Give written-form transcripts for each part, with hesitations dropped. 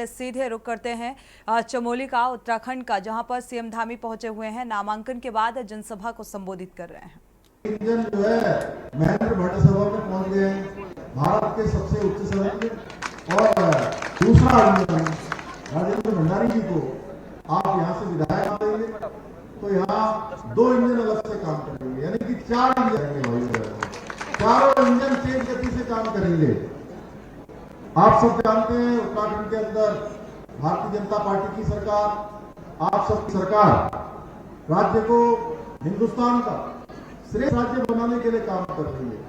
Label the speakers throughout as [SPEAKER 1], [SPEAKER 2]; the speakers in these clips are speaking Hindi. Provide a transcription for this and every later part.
[SPEAKER 1] सीधे रुक करते हैं चमोली का, उत्तराखंड का, जहां पर सीएम धामी पहुंचे हुए हैं। नामांकन के बाद जनसभा को संबोधित कर रहे हैं।
[SPEAKER 2] इंजन जो है महेंद्र भट्ट सभा में पहुंच गए हैं, भारत के सबसे उच्च सदन में। और दूसरा राजेंद्र भंडारी जी को आप यहां से विधायक देंगे तो यहाँ 2 इंजन अलग से काम करेंगे, यानी कि 4 इंजन रहेंगे। चारों इंजन तेज गति से काम करेंगे। आप सब जानते हैं उत्तराखंड के अंदर भारतीय जनता पार्टी की सरकार, आप सब सरकार राज्य को हिंदुस्तान का श्रेष्ठ राज्य बनाने के लिए काम कर रही है,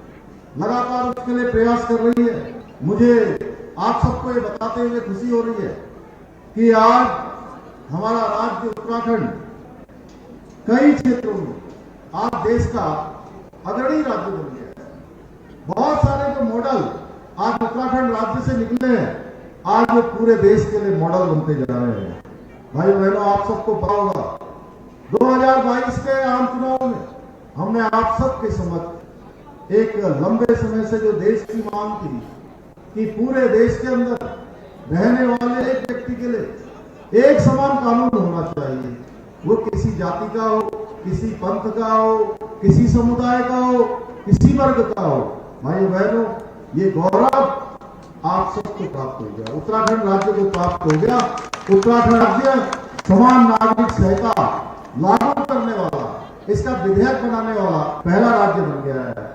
[SPEAKER 2] लगातार उसके लिए प्रयास कर रही है। मुझे आप सबको ये बताते हुए खुशी हो रही है कि आज हमारा राज्य उत्तराखंड कई क्षेत्रों में आज देश का अग्रणी राज्य बन गया है। बहुत सारे जो मॉडल आज उत्तराखंड राज्य से निकले हैं, आज वो पूरे देश के लिए मॉडल बनते जा रहे हैं। भाई बहनों, आप सबको पता होगा 2022 के आम चुनाव में हमने आप सबके समक्ष एक लंबे समय से जो देश की मांग थी कि पूरे देश के अंदर रहने वाले एक व्यक्ति के लिए एक समान कानून होना चाहिए, वो किसी जाति का हो, किसी पंथ का हो, किसी समुदाय का हो, किसी वर्ग का हो। भाई बहनों, ये गौरव आप सबको प्राप्त हो गया, उत्तराखंड राज्य को प्राप्त हो गया। उत्तराखंड राज्य समान नागरिक संहिता लागू करने वाला, इसका विधेयक बनाने वाला पहला राज्य बन गया है।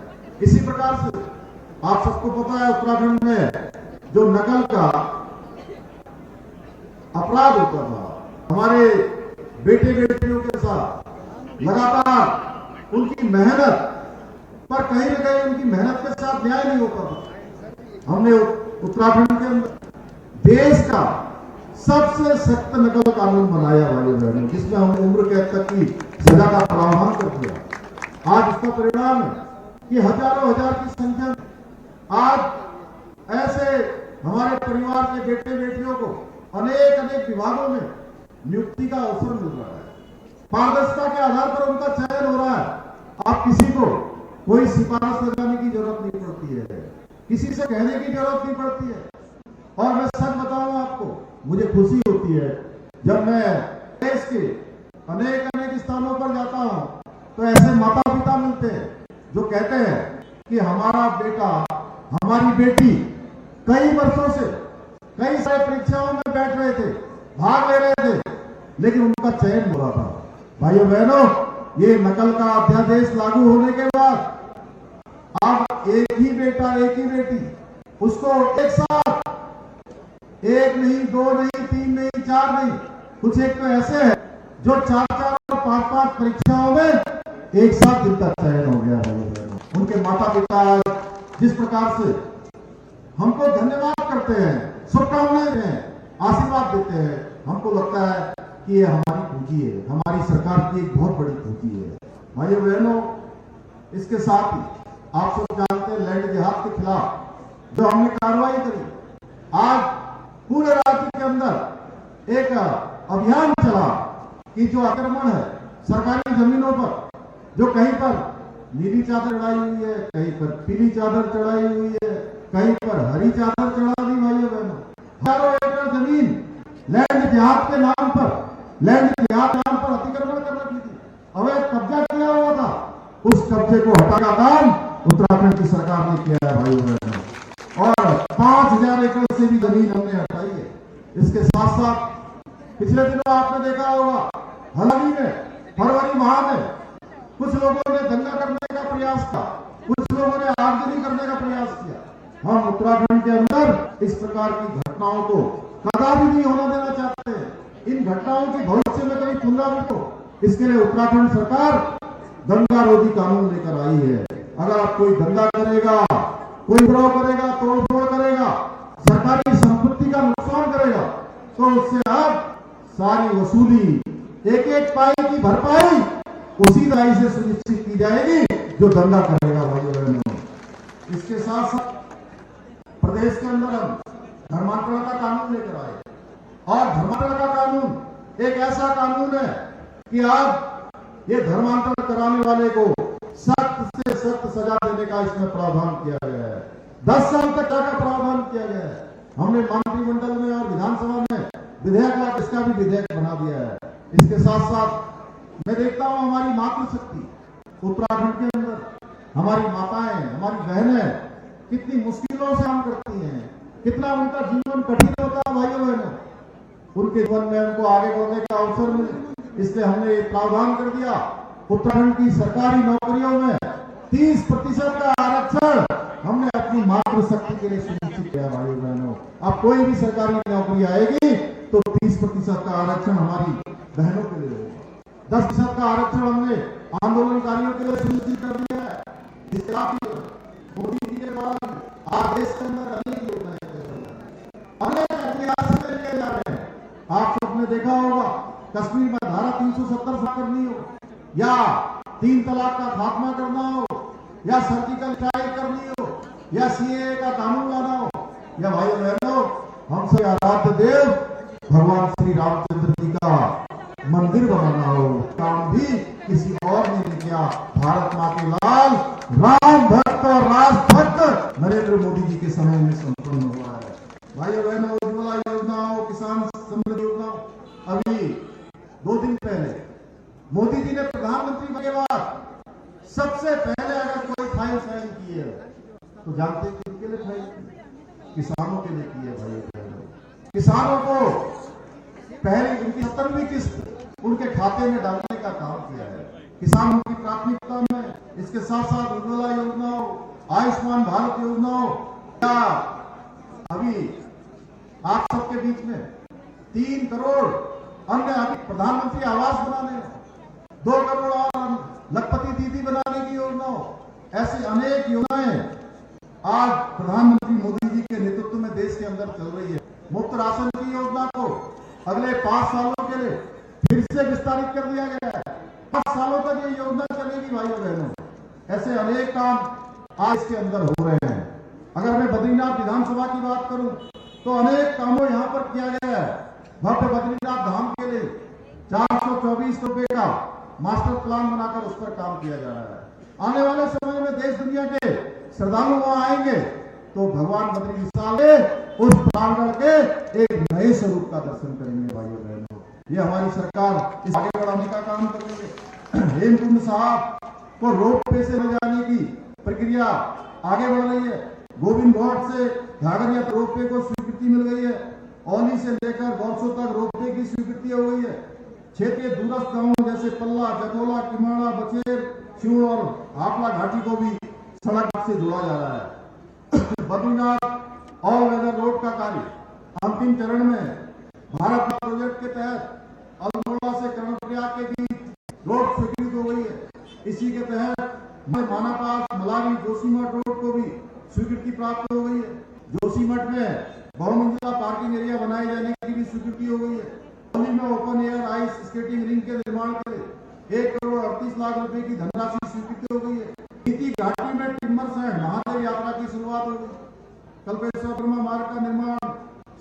[SPEAKER 2] इसी प्रकार से आप सबको पता है उत्तराखंड में जो नकल का अपराध होता था, हमारे बेटे बेटियों के साथ लगातार उनकी मेहनत पर कहीं न कहीं उनकी मेहनत के साथ न्याय नहीं होता था। हमने उत्तराखंड के अंदर देश का सबसे सख्त नकल कानून बनाया भाई बहनों, जिसमें हमने उम्र कैद तक की सजा का प्रावधान कर दिया। आज इसका परिणाम है कि हजारों हजार की संख्या में आज ऐसे हमारे परिवार के बेटे बेटियों को अनेक अनेक विभागों में नियुक्ति का अवसर मिल रहा है। पारदर्शिता के आधार पर उनका चयन हो रहा है। आप किसी को कोई सिफारिश लगाने की जरूरत नहीं पड़ती है, किसी से कहने की जरूरत नहीं पड़ती है। और मैं सच बताऊं आपको, मुझे खुशी होती है जब मैं देश के अनेक अनेक स्थानों पर जाता हूं तो ऐसे माता पिता मिलते हैं जो कहते हैं कि हमारा बेटा, हमारी बेटी कई वर्षों से कई सारे परीक्षाओं में बैठ रहे थे, भाग ले रहे थे, लेकिन उनका चयन हो रहा था। भाइयों बहनों, ये नकल का अध्यादेश लागू होने के बाद अब एक ही बेटा, एक ही बेटी, उसको एक साथ, एक नहीं, 2 नहीं, 3 नहीं, 4 नहीं, कुछ एक तो ऐसे है जो 4-4 और 5-5 परीक्षाओं में एक साथ जिनका चयन हो गया है। उनके माता पिता जिस प्रकार से हमको धन्यवाद करते हैं, शुभकामनाएं देते हैं, आशीर्वाद देते हैं, हमको लगता है कि ये हमारी पूंजी है, हमारी सरकार की एक बहुत बड़ी पूंजी है। भाइयों बहनों, इसके साथ ही आप सब जानते हैं लैंड जिहाद के खिलाफ जो हमने कार्रवाई करी, आज पूरे राज्य के अंदर एक अभियान चला कि जो आक्रमण है सरकारी जमीनों पर, जो कहीं पर नीली चादर चढ़ाई हुई है, कहीं पर पीली चादर चढ़ाई हुई है, कहीं पर हरी चादर चढ़ा दी। भाइयों बहनों, हजारों एकड़ जमीन लैंड जिहाद के नाम पर, लैंड जिहाद नाम पर अतिक्रमण कर रखी थी, अवैध कब्जा किया हुआ था, उस कब्जे को हटाने का काम उत्तराखंड की सरकार ने किया है भाइयों बहनों। और 5000 एकड़ से भी जमीन हमने हटाई है। इसके साथ साथ पिछले दिनों आपने देखा होगा, हाल ही में फरवरी माह में कुछ लोगों ने दंगा करने का प्रयास किया, कुछ लोगों ने आगजनी करने का प्रयास किया। हम उत्तराखंड के अंदर इस प्रकार की घटनाओं को कदापि नहीं होना देना चाहते हैं। इन घटनाओं की भविष्य में कभी पुनरावृत्ति हो, इसके लिए उत्तराखंड सरकार दंगा रोधी कानून लेकर आई है। अगर आप कोई दंगा करेगा, कोई उपद्रव करेगा, तोड़फोड़ करेगा, सरकारी संपत्ति का नुकसान करेगा, तो उससे आप सारी वसूली, एक एक पाई की भरपाई उसी तरह से सुनिश्चित की जाएगी जो दंगा करेगा। भाइयों बहनों, इसके साथ साथ प्रदेश के अंदर हम धर्मांतरण का कानून लेकर आए, और धर्मांतरण का कानून एक ऐसा कानून है कि आज ये धर्मांतरण कराने वाले को सख्त से सख्त सजा देने का इसमें प्रावधान किया गया है। 10 साल तक का प्रावधान किया गया है। हमने मंत्रिमंडल में और विधानसभा में विधेयक ला इसका भी विधेयक बना दिया है। इसके साथ साथ मैं देखता हूं हमारी मातृशक्ति उत्तराखंड के अंदर हमारी माताएं, हमारी बहनें कितनी मुश्किलों से काम करती हैं, कितना उनका जीवन कठिन होता है भाइयों बहनों। उनके जीवन में उनको आगे बढ़ने का अवसर मिले, इसलिए हमने ये प्रावधान कर दिया उत्तराखंड की सरकारी नौकरियों में 30% का आरक्षण हमने अपनी मातृशक्ति के लिए सुनिश्चित किया भाइयों बहनों। अब कोई भी सरकारी नौकरी आएगी तो 30% का आरक्षण हमारी बहनों के लिए होगा। 10% का आरक्षण हमने आंदोलनकारियों के लिए सुनिश्चित कर दिया है। इसके साथ मोदी जी के बाद आज देश के अंदर अनेक योजनाएं अनेक अभ्यास लिए जा रहे हैं। आप सबने देखा होगा कश्मीर में धारा 370 करनी हो, या 3 तलाक का खात्मा करना हो, या सर्जिकल स्ट्राइक करनी हो, या सीएए का कानून लाना हो, या भाइयों बहनों हम सब आराध्य देव भगवान श्री रामचंद्र जी का मंदिर बनाना हो, काम भी किसी और ने नहीं किया। भारत माँ के लाल राम भक्त और राजभक्त नरेंद्र मोदी जी के समय में संपन्न हुआ है। भाइयों बहनों उज्ज्वला योजना हो, किसान समृद्धि योजना, अभी 2 दिन पहले मोदी जी ने प्रधानमंत्री के बाद सबसे पहले अगर कोई फाइल साइन की है तो जानते हैं किसके लिए फाइल की? किसानों के लिए की है भाइयों बहनों। किसानों को पहले उनकी 70वीं किस्त उनके खाते में डालने का काम किया है। किसानों की प्राथमिकता में इसके साथ साथ उज्ज्वला योजना हो, आयुष्मान भारत योजना हो, या अभी आप सबके बीच में 3 करोड़ अन्य अभी प्रधानमंत्री आवास बनाने, 2 करोड़ और लखपति दीदी बनाने की योजना हो, ऐसी अनेक योजनाएं आज प्रधानमंत्री मोदी जी के नेतृत्व में देश के अंदर चल रही है। मुफ्त राशन की योजना को अगले 5 सालों के लिए फिर से विस्तारित कर दिया गया है। 5 सालों तक ये योजना चलेगी भाइयों बहनों। ऐसे अनेक काम आज के अंदर हो रहे हैं। अगर मैं बद्रीनाथ विधानसभा की बात करूं तो अनेक कामों यहां पर किया गया है। भव्य बद्रीनाथ धाम के लिए 424 रुपए का मास्टर प्लान बनाकर उस पर काम किया जा रहा है। आने वाले समय में देश दुनिया के श्रद्धालु वहां आएंगे तो भगवान बद्री विशाल के उस प्रांगण के एक नए स्वरूप का दर्शन करेंगे भाइयों बहनों। ये हमारी सरकार इस आगे बढ़ाने का काम कर रही है। हेमकुंड साहब को रोप वे से ले जाने की प्रक्रिया आगे बढ़ रही है। गोविंद घाट से घाघरिया रोप वे को स्वीकृति मिल गई है। औली से लेकर गौरसो तक रोप वे की स्वीकृति हो गई है। क्षेत्रीय दूरस्थ गांवों जैसे पल्ला, जटोला, किमाड़ा, बचेर, शिव और हापला घाटी को भी सड़क से जोड़ा जा रहा है। बद्रीनाथ ऑल वेदर रोड का कार्य अंतिम चरण में भारत प्रोजेक्ट के तहत अल्मोड़ा से कर्णप्रयाग के बीच रोड स्वीकृत हो गई है। इसी के तहत मानापास, मलारी, जोशीमठ रोड को भी स्वीकृति प्राप्त हो गई है। जोशीमठ में बहुमंजिला पार्किंग एरिया बनाए जाने की भी स्वीकृति हो गई है। दिल्ली में open air ice skating ring के निर्माण के लिए 1 करोड़ 38 लाख रुपए की धनराशि स्वीकृति हो गई है। नीति घाटी में टिम्बर से महादेव यात्रा की शुरुआत हो गई। कल्पेश्वर वर्मा मार्ग का निर्माण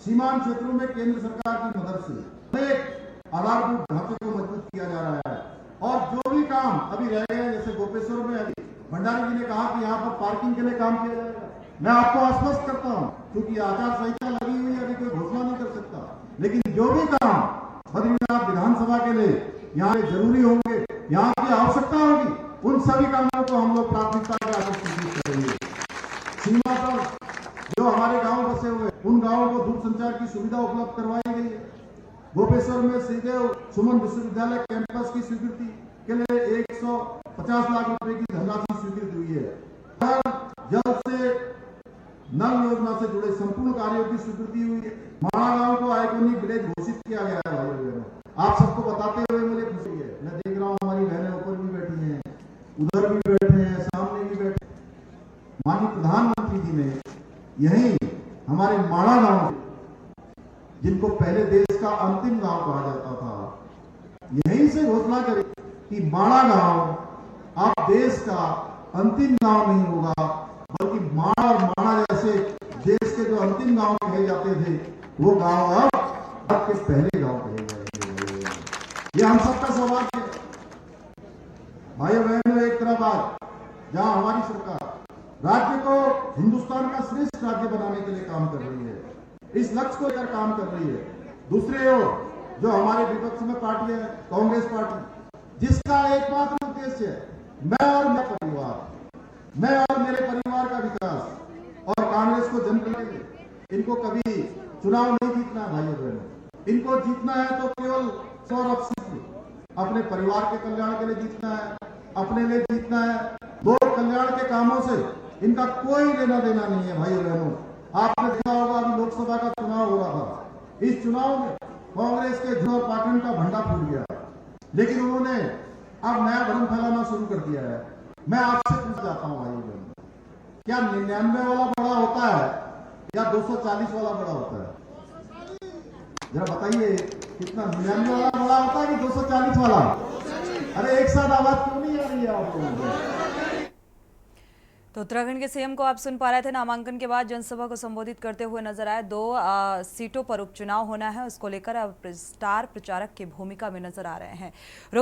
[SPEAKER 2] सीमांत क्षेत्रों में केंद्र सरकार की मदद से अनेक आधारभूत ढांचे को मजबूत किया जा रहा है। और जो भी काम अभी रह गए, जैसे गोपेश्वर में अभी भंडारी जी ने कहा कि यहाँ पर पार्किंग के लिए काम किया जाएगा। मैं आपको आश्वस्त करता हूँ, क्योंकि आचार संहिता लगी हुई है, अभी कोई घोषणा नहीं कर सकता, लेकिन जो भी काम बद्रीनाथ विधानसभा के लिए यहाँ जरूरी होंगे, यहाँ की आवश्यकता होगी, उन सभी कामों को हम लोग प्राथमिकता के आधार पर करेंगे। सीमा पर जो हमारे गांव बसे हुए उन गांवों को दूरसंचार की सुविधा उपलब्ध करवाई गई है। गोपेश्वर में श्रीदेव सुमन विश्वविद्यालय कैंपस की स्वीकृति के लिए 150 लाख रुपए की धनराशि स्वीकृत हुई है। जल से नल योजना से जुड़े संपूर्ण कार्यों की स्वीकृति हुई है। माणा गांव को आइकॉनिक विलेज घोषित किया गया है। भाइयों बहनों, आप सबको बताते हुए मुझे खुशी है। मैं देख रहा हूँ हमारी बहनें ऊपर भी बैठी हैं, उधर भी बैठे हैं, सामने भी बैठे। माननीय प्रधानमंत्री जी ने यही हमारे माणा गांव, जिनको पहले देश का अंतिम गांव कहा जाता था, यहीं से घोषणा करी कि माणा गांव अब देश का अंतिम गांव नहीं होगा, बल्कि माणा और माणा जैसे देश के जो अंतिम गांव कहे जाते थे वो गांव अब के पहले गांव कहे जाएंगे। ये हम सबका सौभाग्य है। भाइयों बहनों, एक तरफ आज जहां हमारी सरकार राज्य को हिंदुस्तान का श्रेष्ठ राज्य बनाने के लिए काम कर रही है, इस लक्ष्य को लेकर काम कर रही है। दूसरी ओर जो हमारे विपक्ष में पार्टी है कांग्रेस पार्टी, जिसका एकमात्र उद्देश्य है मैं और मेरा परिवार, मैं और मेरे परिवार का विकास, और कांग्रेस को जनप्रतिनिधि इनको कभी चुनाव नहीं जीतना भाइयों बहनों, इनको जीतना है तो केवल और अपने परिवार के कल्याण के लिए जीतना है, अपने लिए जीतना है। लोक कल्याण के कामों से इनका कोई लेना देना नहीं है भाइयों बहनों। आपने देखा होगा अभी लोकसभा का चुनाव हो रहा था, इस चुनाव में कांग्रेस के झूठ और पाखंड का भंडा फूट गया, लेकिन उन्होंने अब नया भ्रम फैलाना शुरू कर दिया है। मैं आपसे पूछ जाता हूं भाइयों बहनों, क्या 99 वाला बड़ा होता है या 240 वाला बड़ा होता है? जरा बताइए, कितना 99 वाला बड़ा होता है कि 240 वाला? अरे एक साथ आवाज क्यों नहीं आ रही है आप लोगों को?
[SPEAKER 1] तो उत्तराखंड के सीएम को आप सुन पा रहे थे, नामांकन के बाद जनसभा को संबोधित करते हुए नजर आए। 2 सीटों पर उपचुनाव होना है, उसको लेकर अब स्टार प्रचारक की भूमिका में नजर आ रहे हैं। रुक